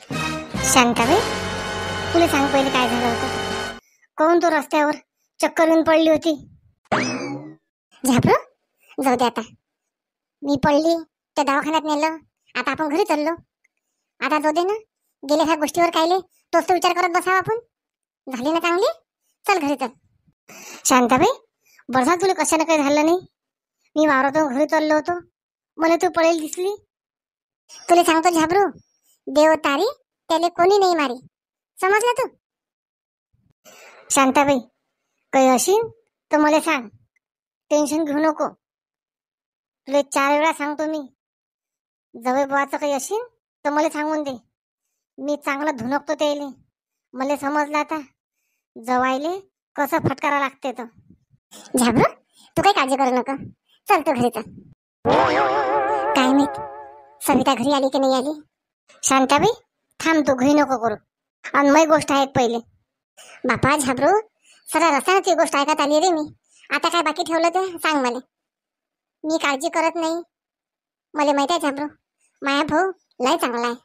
शांताबाई, तुला सांग पहिले काय झालं होतं. कोण तो रस्त्यावर चक्कर येऊन पडली होती. झापरू, जाऊ दे आता. मी पडली त्या दवाखान्यात नेलं, आता आपण घरी चाललो. आता जाऊ दे ना, गेल्या ह्या गोष्टीवर कायले तोच तो विचार करत बसावा आपण. झाली ना चांगली, चल घरी चल. शांताबाई, बरं तुला कशाने काही झालं नाही. मी वावरातून घरी चाललो होतो, मला तू पडेल दिसली. तुला सांगतो झाबरू, देव तारी त्याले कोणी नाही मारी, समजला तू. शांताबाई, काही असेल तर मला सांग, टेन्शन घेऊ नको. तुला 4 वेळा सांगतो मी, जवळ बुवाचं काही असेल तर मला सांगून दे. मी चांगला धुनकतो त्याले. मला समजलं आता जवायले कसं फटकारा लागते. तर झाबरू, तू काही काळजी करू नका, चल तू घरी चल. काय माहित सविता घरी आली की नाही आली. शांताबाई थांब, तू घरी नको करू. अन्मय गोष्ट आहेत पहिले. बापा झाबरू, सरळ रस्त्यानं ती गोष्ट ऐकत आली रे मी. आता काय बाकी ठेवलं ते सांग मला. मी काळजी करत नाही, मला माहिती आहे झाबरू. माया भाऊ लय चांगला आहे.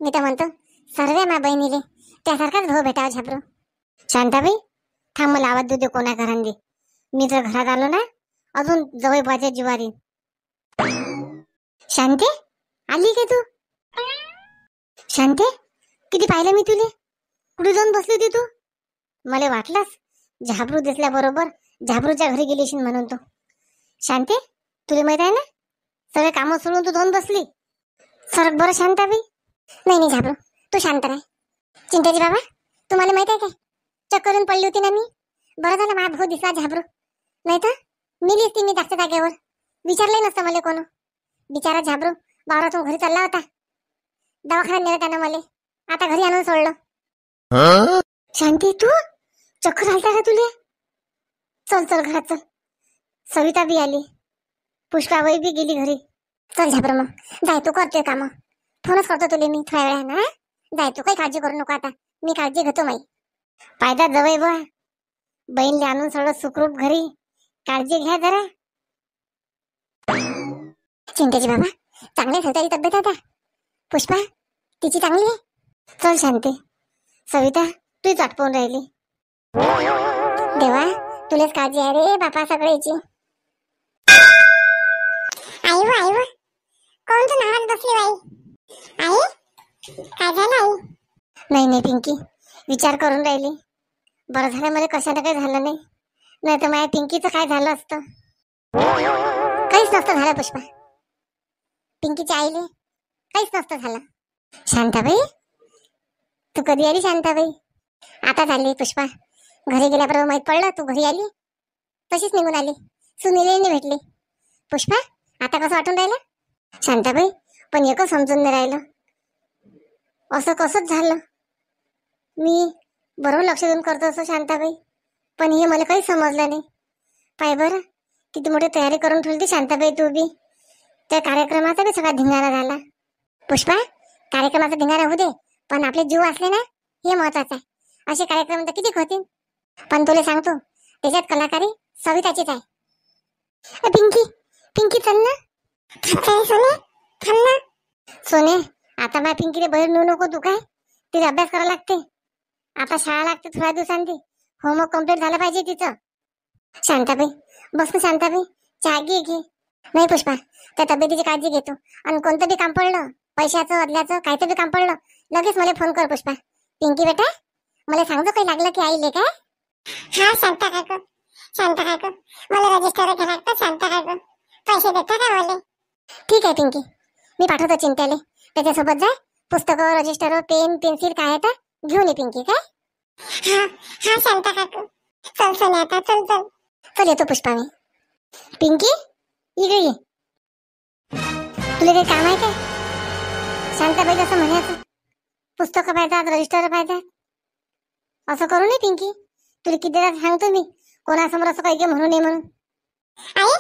मी तर म्हणतो सर्व माझ्या बहिणीले त्यासारखाच भाऊ भेटावा झाबरू. शांताबाई थांब, मला आवाज देऊ दे कोणा घरांनी. मी जर घरात आलो ना, अजून जवळ बाजा जिवारी. शांते, आली का तू. शांते, किती पाहिलं मी तुले. कुठे जाऊन बसली होती तू. मला वाटलंच झाबरू दिसल्या बरोबर झाबरूच्या घरी गेलीशी म्हणून. तो शांते, तुला माहित आहे ना, सगळे कामं सोडून तू जाऊन बसली. सरक बरं शांताबाई. नाही नाही झाबरू, तू शांत राह. चिंताजी बाबा, तुम्हाला माहित आहे काय, चक्करून पडली होती ना मी. बरं झालं माझा भाऊ दिसला झाबरू, नाही तर मिलीच ती मी जास्त जागेवर. विचारलंय नसतं मला कोण. बिचारा झाबरू वावरातून घरी चालला होता. दवाखान्यात नेलं त्यानं मला, आता घरी आणून सोडलं. शांती, तू चक्कर आलता का तुले. चल चल घरात चल. सविता बी आली, पुष्पाबाई बी गेली घरी. चल झाबरू, मग जाय तू, करतोय काम. फोनच करतो तुले मी थोड्या वेळानं. जाय तू, काही काळजी करू नको आता, मी काळजी घेतो माई. पायदा जवळ बा, बहीणले आणून सोडलं सुखरूप घरी. काळजी घ्या जरा. चिंतेची बाबा, चांगली सविताची तब्येत आता. पुष्पा तिची चांगली आहे. चल शांती. सविता तूच आटपून राहिली. देवा तुलाच काळजी आहे रे बापा सगळ्याची. आई व आई व, कोण तू नावात बसली बाई. आई काय झालं आई. नाही नाही पिंकी, विचार करून राहिली. बरं झालं मला कशाला काही झालं नाही, नाही तर माझ्या पिंकीचं काय झालं असतं. काहीच नसतं झालं पुष्पा. पिंकीच्या आईले काहीच नसतं झालं. शांताबाई, तू कधी आली शांताबाई. आता झाली पुष्पा. घरी गेल्याबरोबर माहित पडलं तू घरी आली, तशीच निघून आली. सुनीले नाही भेटली. पुष्पा आता कसं वाटून राहिलं. शांताबाई पण एकच समजून नाही राहिलं, असं कसंच झालं. मी बरोबर लक्ष देऊन करतो असं शांताबाई, पण हे मला काही समजलं नाही. पाय बरं किती मोठी तयारी करून ठेवली शांताबाई तू बी. त्या कार्यक्रमाचा बी सगळा धिंगाणा झाला. पुष्पा कार्यक्रमाचा धिंगाणा होऊ दे, पण आपले जीव असले ना हे महत्वाचं आहे. असे कार्यक्रम तर किती होतील. पण तुला सांगतो त्याच्यात कलाकारी सविताचीच आहे. पिंकी पिंकी चल ना. सोने थांब ना. सोने आता माझ्या पिंकीला बाहेर नेऊ नको तू. काय तिला अभ्यास करायला लागते, आता शाळा लागते थोड्या दिवसांनी. होमवर्क कम्प्लीट झालं पाहिजे तिचं. शांताबाई बस ना शांताबाई, चहा घे. नाही पुष्पा, त्या तब्येतीची काळजी घेतो. आणि कोणतं बी काम पडलं, पैशाचं अदल्याचं काहीतरी बी काम पडलं, लगेच मला फोन कर पुष्पा. पिंकी बेटा मला सांगतो काही लागलं की आईले काय. हा शांता काकू, शांता काकू मला रजिस्टर घ्या लागतं. शांता काकू पैसे देता का मला. ठीक आहे पिंकी, मी पाठवतो चिंत्याले. त्याच्यासोबत जाय, पुस्तकं रजिस्टर पेन पेन्सिल काय आहे तर घेऊन ये पिंकी. काय हा हा शांता काकू. चल चल आता चल चल चल. येतो पुष्पा मी. पिंकी इकडे ये. तुला काही काम आहे काय. शांताबाई जसं म्हणायचं, पुस्तकं पाहिजेत रजिस्टर पाहिजेत असं करू नये पिंकी. तुला किती वेळा सांगतो मी, कोणासमोर असं काही म्हणू नये म्हणून. आई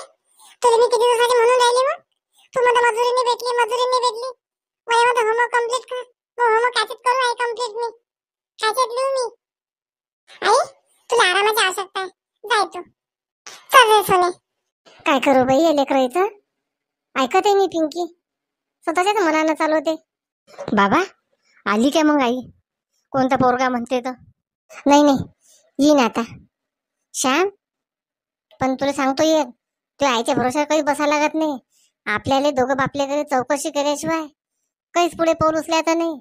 तुला मी किती दिवसाची म्हणून राहिली. मग तू मला मजुरीने भेटली. मला माझं होमवर्क कम्प्लीट कर. मग होमवर्क काचीत करू आई कम्प्लीट मी काचीत लिहू मी. आई तुला आरामाची आवश्यकता आहे, जाय तू. चल रे सोने. काय करू बाई या लेकराचं, ऐकत आहे मी पिंकी. स्वतःच्याच मनानं चालवते. बाबा आली काय मग आई? कोणता पोरगा म्हणते तर? नाही नाही, येईन आता. श्याम, पण तुला सांगतो ये, तू आईच्या भरोशावर काही बसा लागत नाही. आपल्याला दोघं बापल्या घरी चौकशी केल्याशिवाय काहीच पुढे पाऊल उचलायचं नाही.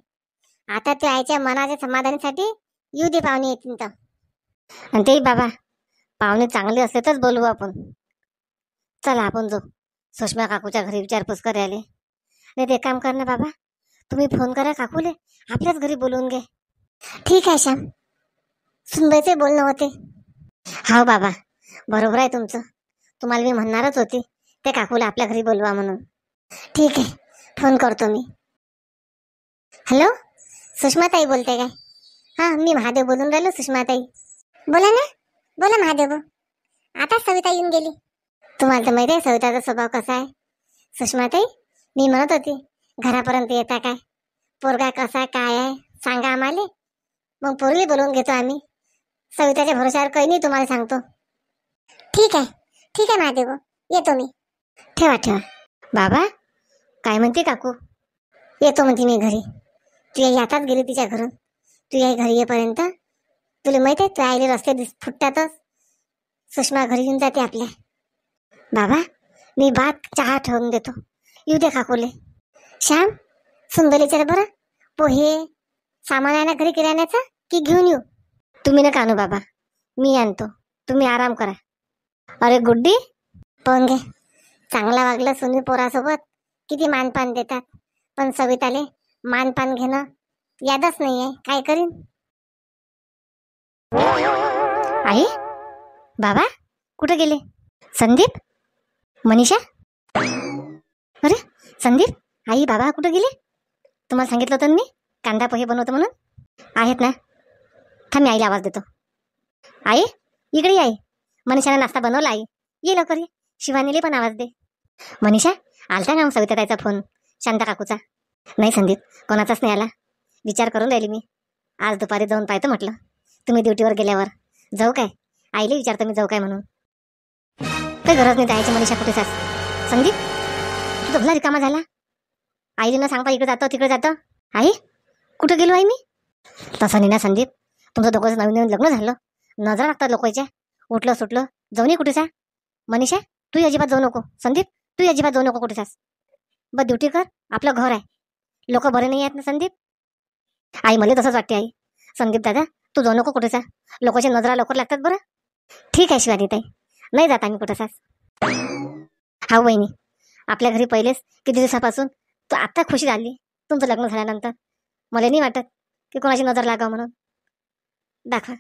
आता तू आईच्या मनाच्या समाधानासाठी येऊ दे, पाहुणे येतील तर. आणि ते बाबा, पाहुणे चांगले असले तरच बोलवू आपण. चला आपण जाऊ सुषमा काकूच्या घरी विचारपूस करायला. नाही ते काम कर ना बाबा, तुम्ही फोन करा काकूले, आपल्याच घरी बोलवून घे. ठीक आहे श्याम, सुनबाईचे बोलणं होते. हा बाबा, बरोबर आहे तुमचं. तुम्हाला मी म्हणणारच होती त्या काकूला आपल्या घरी बोलवा म्हणून. ठीक आहे, फोन करतो मी. हॅलो, सुषमाताई बोलते काय? हां, मी महादेव बोलून राहिलो. सुषमाताई बोला ना. बोला महादेव भाऊ. आता सविता येऊन गेली. तुम्हाला तर माहिती आहे सविताचा स्वभाव कसा आहे. सुषमाताई, मी म्हणत होती घरापर्यंत येता काय? पोरगा कसा काय आहे सांगा आम्हाला, मग पोरीला बोलवून घेतो आम्ही. सविताच्या भरोशावर काही नाही, तुम्हाला सांगतो. ठीक आहे, ठीक आहे महादेव भाऊ, येतो मी. ठेवा ठेवा. बाबा, काय म्हणते काकू? येतो म्हणते मी घरी. तू आई आताच गेली तिच्या घरून. तू आई घरी येईपर्यंत तुला माहित आहे तू आईले रस्ते फुटतातच. सुषमा घरी येऊन जाते आपल्या. बाबा, मी भात चहा ठेवून देतो, येऊ दे काकूले. श्याम, सुंदरीचे बरं पोहे सामान आहे ना घरी किराण्याचा, की घेऊन येऊ? तुम्ही नका आणू बाबा, मी आणतो, तुम्ही आराम करा. अरे गुड्डी, पाहून घे, चांगला वागलं सुनी पोरासोबत किती मानपान देतात. पण सविताले मानपान घेणं यादच नाहीये, काय करीन? आई, बाबा कुठे गेले? संदीप, मनीषा? अरे संदीप, आई बाबा कुठे गेले? तुम्हाला सांगितलं होतं मी कांदा पोहे बनवतो म्हणून. आहेत ना? थांब, मी आईला आवाज देतो. आई इकडे आई, मनीषाने नाश्ता बनवला. आई ये लवकर ये. शिवानीले पण आवाज दे. मनीषा, आलता ना मग सविता ताईचा फोन, शांता काकूचा? नाही संदीप, कोणाचाच नाही आला. विचार करून राहिली मी, आज दुपारी जाऊन पाहतो म्हटलं. तुम्ही ड्युटीवर गेल्यावर जाऊ काय? आईले विचारतो मी जाऊ काय म्हणून. काही गरज नाही जायची. मनीषा कुठे जास? संदीप, तू धुला रिकामा झाला. आईले न सांगता इकडे जातो तिकडे जातो. आई कुठं गेलो आई मी? तसं नाही ना संदीप, तुमचं दोघंच नवीन नवीन लग्न झालं, नजर लागतात लोकांच्या. उठलं सुटलं जाऊ नये कुठे जा. मनीषा, तू अजिबात जाऊ नको. संदीप, तू अजिबात जाऊ नको कुठे जास. बस ड्युटी कर, आपलं घर आहे. लोक बरे नाही आहेत ना संदीप. आई मला तसंच वाटते. आई संदीप दादा, तू जाऊ नको कुठे जा, लोकांच्या नजरा लवकर लागतात बरं. ठीक आहे शिवानी ताई, नाही जात आम्ही कुठं सास. हा वहिनी, आपल्या घरी पहिलेच किती दिवसापासून तू आत्ता खुशी झाली तुमचं लग्न झाल्यानंतर. मला नाही वाटत की कोणाची नजर लागावं म्हणून. दाखवा,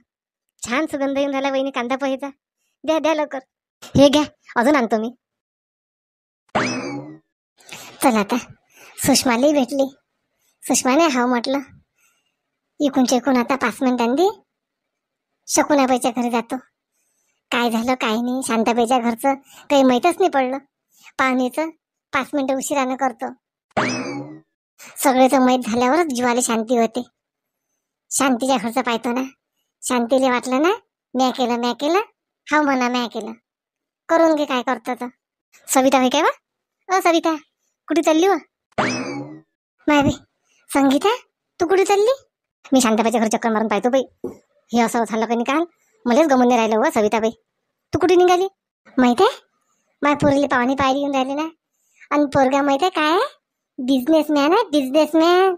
छान सुगंध येऊन झाला वहिनी कांदा पोहेचा. द्या द्या लवकर. हे घ्या, अजून आणतो मी. चला आता सुषमालाही भेटली. सुषमाने हा म्हटलं. इकूनच्या इकून आता 5 मिनिटांनी शकुनाबाईच्या घरी जातो. काय झालं काय नाही शांताबाईच्या घरचं काही माहीतच नाही पडलं. पाहुणीचं 5 मिनिटं उशिरानं करतो. सगळेच माहीत झाल्यावरच जीवाला शांती होते. शांतीच्या घरचं पाहतो ना, शांतीला वाटलं ना म्या केलं, हा म्हणा म्या केलं, करून घे काय करतो तर. सविता होय काय वा? सविता कुठे चालली व? माय संगीता, तू कुठे चालली? मी शांताबाईच्या घर चक्कर मारून पाहतो बाई. हे असं झालं का नाही काल, मलाच गमून नाही राहिलं व सविताबाई. तू कुठे निघाली? माहित आहे, माझ्या पोरीला पाहुणी पाहिली येऊन राहिली ना. आणि पोरगा माहित आहे काय, बिझनेसमॅन आहे, बिझनेसमॅन.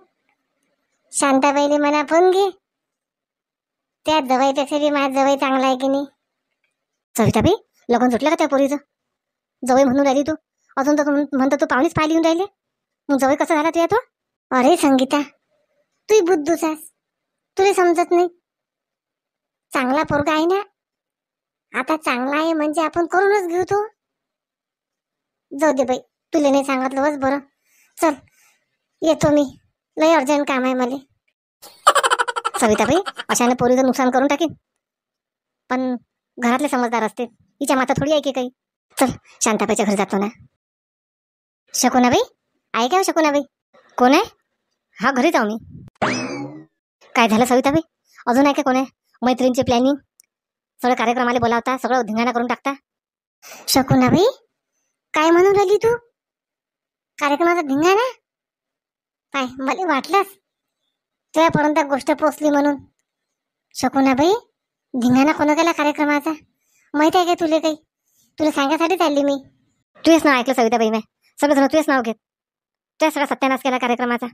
शांताबाईले म्हणा फोन घे, त्या जवाईपेक्षा बी माझा जवाई चांगला आहे की नाही. सविताबाई, लगन सुटलं का त्या पोरीचं? जवळ म्हणून राहिली तू, अजून तर म्हणतो तू पाहुणीच पाहिली येऊन राहिले. मग जवळ कसं झाला तुझ्या तो? अरे संगीता, तू बुद्धूच आहेस, तुला समजत नाही. चांगला पोरगा आहे ना, आता चांगला आहे म्हणजे आपण करूनच घेऊ. तो जाऊ दे बाई, तुला नाही सांगितलं बस बरं. चल येतो मी, लय अर्जंट काम आहे मला. सविताबाई, अशाने पोरीचं नुकसान करून टाकेन, पण घरातले समजदार असते, हिच्या माता थोडी आहे की काही. चल शांताबाईच्या घरी जातो ना. शकुनाबाई आहे का? शकुनाबाई कोण आहे? हा घरी जाऊ मी. काय झालं सविताबाई, अजून आहे का कोण आहे? मैत्रिणीची प्लॅनिंग, सगळं कार्यक्रमाला बोलावता, सगळं धिंगाणा करून टाकता. शकुनाबाई काय म्हणून राहिली तू? कार्यक्रमाचा धिंगाणा? काय मला वाटलंच तुझ्यापर्यंत गोष्ट पोचली म्हणून. शकुनाबाई, धिंगाणा कोणा केला कार्यक्रमाचा माहिती आहे का तुला? काही तुला सांगायसाठी चालली मी. तुझेच नाव ऐकलं सविताबाई, मी सगळेजण तुझेच नाव घेत. तुझ्या सगळा सत्यानाश केला कार्यक्रमाचा.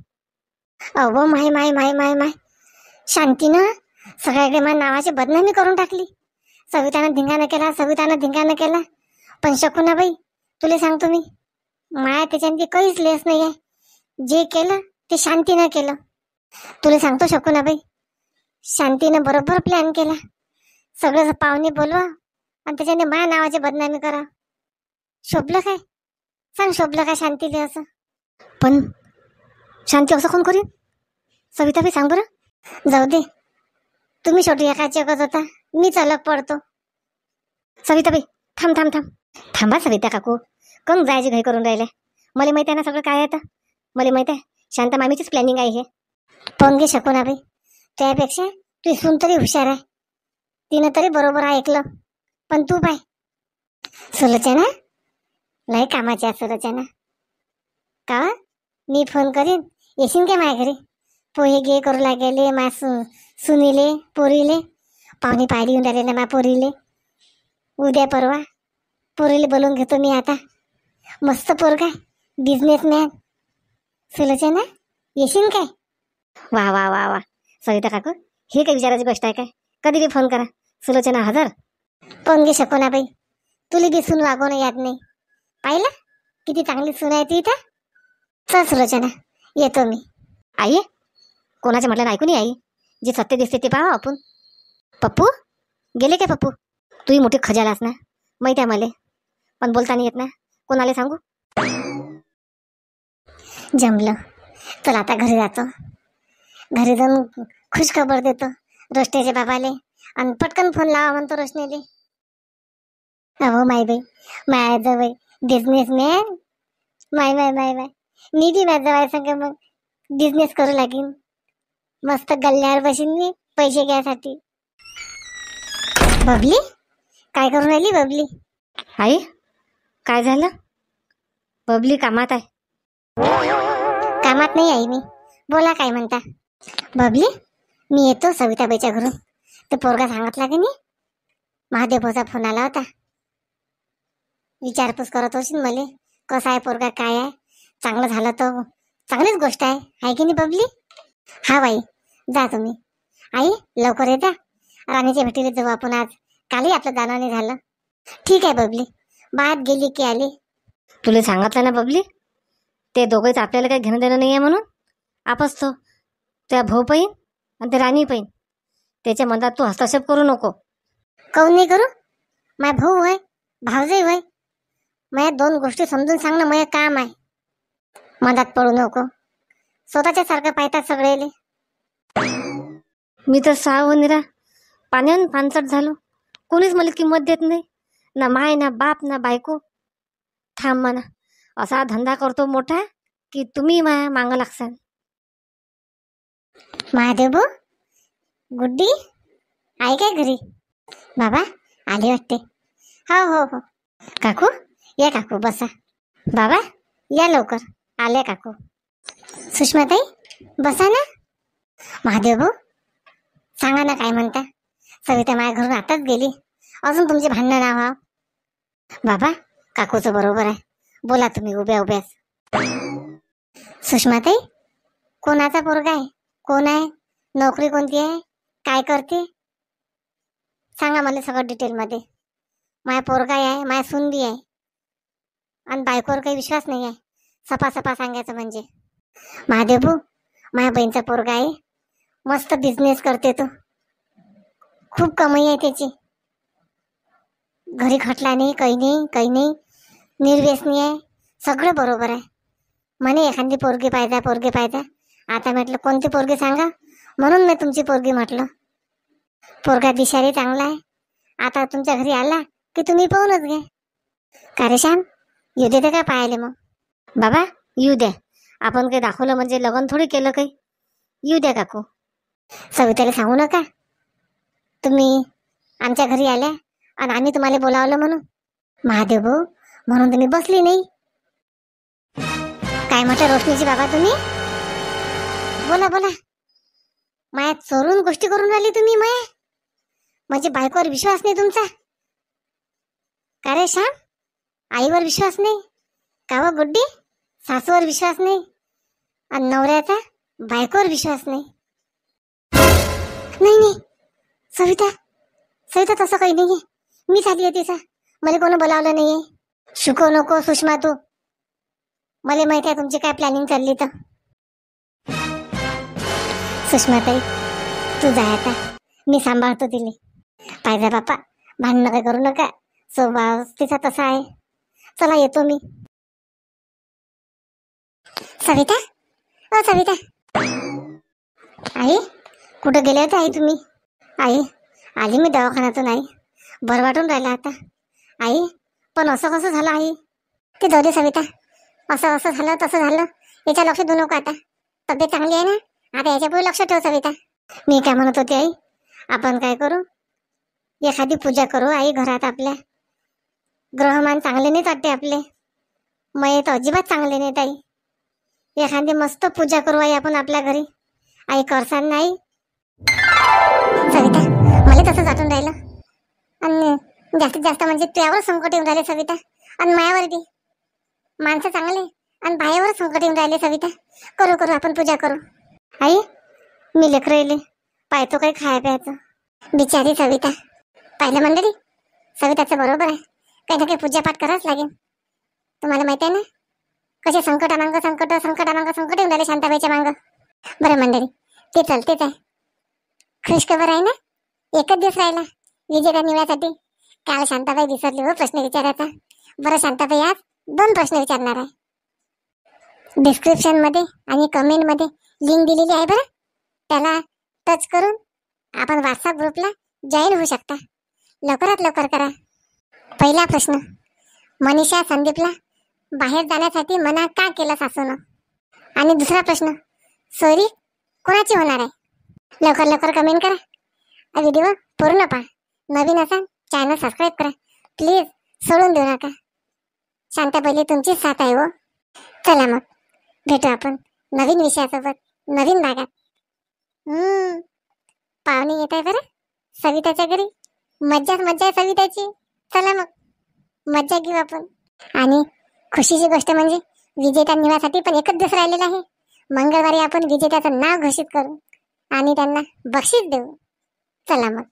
अहो माय माय माय माय माय, शांतीनं सगळ्याकडे माझ्या नावाची बदनामी करून टाकली. सवितानं धिंगाणा केला, सवितानं धिंगाणा केला. पण शकुनाबाई, तुला सांगतो मी, माया त्याच्यामध्ये काहीच लेस नाही आहे. जे केलं ते शांतीनं केलं. तुला सांगतो शकुनाबाई, शांतीनं बरोबर प्लॅन केला. सगळं पाहुणे बोलवा आणि त्याच्याने माया नावाची बदनामी करा. शोभलं काय? सांग, शोभलं काय शांतीला असं? पण शांती असं कोण करीन? सविताबाई सांग बरं. जाऊ दे, तुम्ही शेवटी एकाच जगत होता, मीच अलग पडतो. सविताबाई थांब थांब थांब थांबा सविता काकू, कम जायची घाई करून राहिल्या. मला माहिती आहे ना सगळं काय आहे. तर मला माहिती आहे शांता मामीचीच प्लॅनिंग आहे हे. पण घे शकुनाबाई, त्यापेक्षा तू सून तरी हुशार आहे. तिनं तरी बरोबर ऐकलं. पण तू पाय, सुलोचना लय कामाची आहे सुलोचना. का मी फोन करीन, येशील का माझ्या घरी? पोहे घे करू लागेले मा सुनीले पोरीले. पाहुणे पाहिली येऊन राहिले ना मा पोरीले. उद्या परवा पोरीले बोलवून घेतो मी आता. मस्त पोरगा, बिझनेसमॅन. सुलोचना येशील काय? वा वा वा वा सविता काकू, ही काही विचारायची गोष्ट आहे काय? कधी बी फोन करा, सुलोचना हजर. पण घे शकुनाबाई, तुला बी सून वागवणं याद नाही. पाहिलं किती चांगली सून आहे ती इथं. चल सुलोचना, येतो मी. आई, कोणाच्या म्हटलं ऐकून ये आई. जे सत्य दिसते ते पाहा आपण. पप्पू गेले काय? पप्पू तूही मोठी खजालास ना, माहित आहे मला. पण बोलता नाही येत ना, कोणाला सांगू? जमलं, चल आता घरी जातो. घरी जाऊन खुश खबर देतो रोशनीच्या बाबाले आणि पटकन फोन लावा म्हणतो रोशनीले. अहो माय बाई, माय जवळ बिझनेसमॅन. माय माय माय माय, मी बी माझ्या जवळ संग मग बिझनेस करू लागीन. मस्त गल्ल्यावर बसीन मी पैसे घ्यायसाठी. बबली काय करून राहिली? बबली आई काय झालं? बबली कामात आहे. कामात नाही आई मी. बोला काय म्हणता? बबली मी येतो सविताबाईच्या घरून. ते पोरगा सांगितला की नाही, महादेव भाऊचा फोन आला होता. विचारपूस करत होशील मले, कसा आहे पोरगा, काय आहे. चांगलं झालं तर चांगलीच गोष्ट आहे की नाही बबली? हा बाई, जा तुम्ही. आई लवकर ये जा, राणीच्या भेटीला जाऊ आपण आज. कालही आपलं जाणं नाही झालं. ठीक आहे बबली, बात गेली की आली. तुला सांगितलं ना बबली, ते दोघंच आपल्याला काही घेणं देणं नाही आहे म्हणून. आपस तो त्या भाऊ पाहिन आणि ते राणी पाहिन, त्याच्या मनात तू हस्तक्षेप करू नको. काऊन नाही करू? माझा भाऊ आहे, भावजही होय. माझ्या दोन गोष्टी समजून सांगणं माझं काम आहे. मधात पडू नको. स्वतःच्या सारखं पाहतात सगळेले. मी तर साव निरा पाण्यान पानसट झालो. कोणीच मला किंमत देत नाही, ना माय ना बाप ना बायको. थांब म्हणा, असा धंदा करतो मोठा की तुम्ही माया मागं लागसान. महादेव भाऊ, गुड्डी आहे काय घरी? बाबा आले वाटते. हो हो हो. काकू या, काकू बसा. बाबा या लवकर, आले काकू. सुषमाताई बसा ना. महादेव भाऊ सांगा ना काय म्हणता. सविता माझ्या घरून आताच गेली, अजून तुमचे भांडण ना व्हाव. बाबा काकूचं बरोबर आहे, बोला तुम्ही उभ्या उभ्याच. सुषमाताई कोणाचा पोरगा आहे? कोण आहे? नोकरी कोणती आहे? काय करते? सांगा मला सगळं डिटेलमध्ये. माझ्या पोरगा आहे, माझ्या सुनबी आहे, आणि बायकोवर काही विश्वास नाही आहे. सपा सपा सांगायचं म्हणजे. महादेव भाऊ माझ्या बहीणचा पोरगा आहे, मस्त बिझनेस करते तो. खूप कमाई आहे त्याची. घरी खटला नाही, काही नाही काही नाही, निर्व्यसनी आहे, सगळं बरोबर आहे. म्हणे एखादी पोरगी पाहिजे पोरगी पाहिजे. आता म्हटलं कोणती पोरगी सांगा, म्हणून मी तुमची पोरगी म्हटलं. पोरगा दिशारी चांगला आहे. आता तुमच्या घरी आला की तुम्ही पाहूनच घ्या. का रे श्याम, येऊ देते का पाहायला? मग बाबा येऊ द्या, आपण काही दाखवलं म्हणजे लग्न थोडी केलं काही. येऊ द्या काकू. सविताला सांगू नका तुम्ही आमच्या घरी आल्या आणि आम्ही तुम्हाला बोलावलं म्हणून. महादेव भाऊ म्हणून तुम्ही बसली नाही. काय म्हटलं रोशनीची बाबा तुम्ही? बोला बोला. माया चोरून गोष्टी करून राहिली तुम्ही माया. म्हणजे बायकोवर विश्वास नाही तुमचा का रे श्याम? आईवर विश्वास नाही का व गुड्डी? सासूवर विश्वास नाही आणि नवऱ्याचा बायकोवर विश्वास नाही. नाही नाही सविता, सविता तसं काही नाहीये. मी झाली आहे तिचा. मला कोणी बोलावलं नाहीये. शिकवू नको सुषमा तू. मला माहिती आहे तुमची काय प्लॅनिंग चालली तर. सुषमाताई तू जाय आता, मी सांभाळतो तिले. पाहिजे बापा भांडण काय करू नका. स्वभाव तिचा तसा आहे. चला येतो मी. सविता ओ सविता. आई कुठं गेले होते आई तुम्ही? आई आली मी दवाखान्यातून. आई बरं वाटून राहिला आता. आई पण असं कसं झालं आई? ते जाऊ दे सविता. असं असं झालं तसं झालं याच्या लक्ष देऊ नको आता. तब्येत चांगली आहे ना आता, याच्यापुढे लक्ष ठेव सविता. मी काय म्हणत होते आई, आपण काय करू, एखादी पूजा करू आई घरात. आपल्या ग्रहमान चांगले नाहीत वाटते आपले. मये तर अजिबात चांगले नाहीत आई. एखादी मस्त पूजा करू आई आपण आपल्या घरी. आई करसान नाही सविता? मला तसंच वाटून राहिलं. आणि जास्तीत जास्त म्हणजे तुझ्यावर संकट येऊन राहिले सविता. आणि मायावर बी. माणसं चांगले आणि बायावर संकट येऊन राहिले सविता. करू करू आपण पूजा करू. आई मी लेकरं येले पाहतो काही खाया प्यायचं. बिचारी सविता. पाहिलं मंडळी, सविताचं बरोबर आहे. काही ना काही पूजापाठ करावंच लागेल. तुम्हाला माहिती आहे ना कसे संकटामांग संकट येऊन राहिले शांताबाईच्या मांग. बरं मंडळी ते चालतेच आहे. खुशखबर आहे ना, एकच दिवस राहिला विजेता निवडण्यासाठी. काल शांताबाई विसरली हो प्रश्न विचारायचा. बरं शांताबाई आज 2 प्रश्न विचारणार आहे. डिस्क्रिप्शन मध्ये आणि कमेंट मध्ये लिंक दिलेली आहे बरं. त्याला टच करून आपण व्हॉट्सअप ग्रुपला जॉईन होऊ शकता. लवकरात लवकर करा. पहिला प्रश्न, मनीषा संदीपला बाहेर जाण्यासाठी मना का केलं सासूनं? आणि दुसरा प्रश्न, सोयरी कोणाची होणार आहे? लवकर लवकर कमेंट करा. व्हिडिओ पूर्ण पहा. नवीन असाल चॅनल सबस्क्राईब करा प्लीज. सोडून देऊ नका. शांताबाई तुमची साथ आहे हो. चला मग भेटू आपण नवीन विषयासोबत नवीन भागात. पाहुणे येत आहे बरं सविताच्या घरी. मज्जाच मज्जा आहे सविताची. चला मग मज्जा घेऊ आपण. आणि खुशीची गोष्ट म्हणजे विजेता निवासाठी पण एकच दिवस राहिलेला आहे. मंगळवारी आपण विजेत्याचं नाव घोषित करू आणि त्यांना बक्षीस देऊ. चला मग.